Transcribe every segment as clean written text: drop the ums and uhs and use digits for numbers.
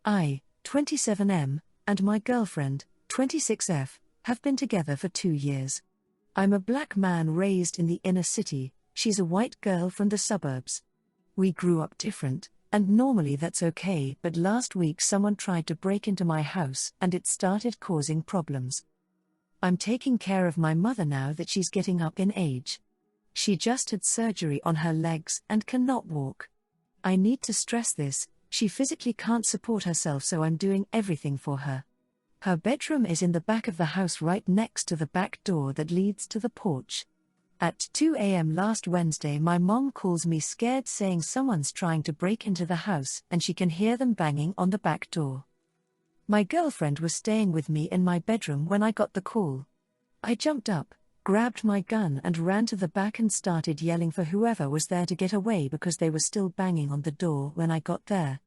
I, 27M, and my girlfriend, 26F, have been together for 2 years. I'm a black man raised in the inner city, she's a white girl from the suburbs. We grew up different, and normally that's okay, but last week someone tried to break into my house and it started causing problems. I'm taking care of my mother now that she's getting up in age. She just had surgery on her legs and cannot walk. I need to stress this, she physically can't support herself, so I'm doing everything for her. Her bedroom is in the back of the house right next to the back door that leads to the porch. At 2 a.m. last Wednesday, my mom calls me scared, saying someone's trying to break into the house and she can hear them banging on the back door. My girlfriend was staying with me in my bedroom when I got the call. I jumped up, grabbed my gun and ran to the back and started yelling for whoever was there to get away because they were still banging on the door when I got there.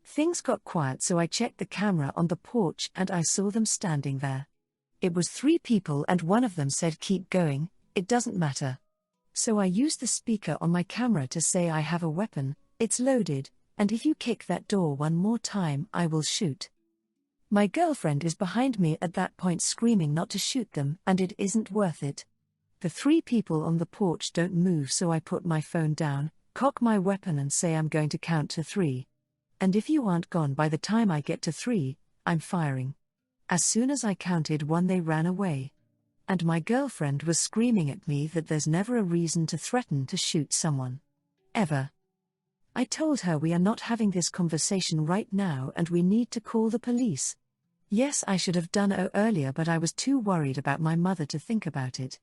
Things got quiet, so I checked the camera on the porch and I saw them standing there. It was 3 people and one of them said, "Keep going, it doesn't matter." So I used the speaker on my camera to say, "I have a weapon, it's loaded, and if you kick that door one more time I will shoot." My girlfriend is behind me at that point screaming not to shoot them and it isn't worth it. The 3 people on the porch don't move, so I put my phone down, cock my weapon and say, "I'm going to count to 3. And if you aren't gone by the time I get to 3, I'm firing." As soon as I counted 1, they ran away. And my girlfriend was screaming at me that there's never a reason to threaten to shoot someone. Ever. I told her we are not having this conversation right now and we need to call the police. Yes, I should have done it earlier, but I was too worried about my mother to think about it.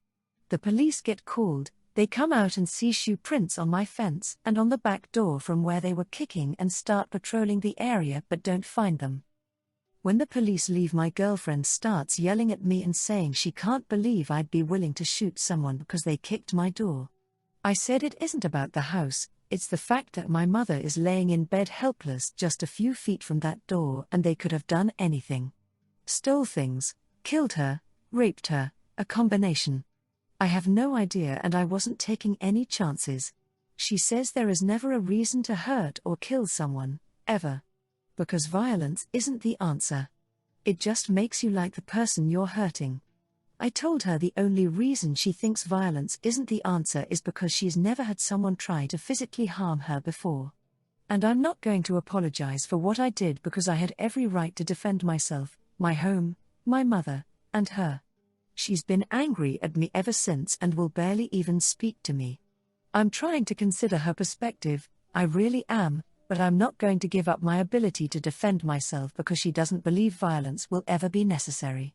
The police get called, they come out and see shoe prints on my fence and on the back door from where they were kicking and start patrolling the area but don't find them. When the police leave, my girlfriend starts yelling at me and saying she can't believe I'd be willing to shoot someone because they kicked my door. I said it isn't about the house, it's the fact that my mother is laying in bed helpless just a few feet from that door and they could have done anything. Stole things, killed her, raped her, a combination. I have no idea and I wasn't taking any chances. She says there is never a reason to hurt or kill someone, ever. Because violence isn't the answer. It just makes you like the person you're hurting. I told her the only reason she thinks violence isn't the answer is because she's never had someone try to physically harm her before. And I'm not going to apologize for what I did because I had every right to defend myself, my home, my mother, and her. She's been angry at me ever since and will barely even speak to me. I'm trying to consider her perspective, I really am, but I'm not going to give up my ability to defend myself because she doesn't believe violence will ever be necessary.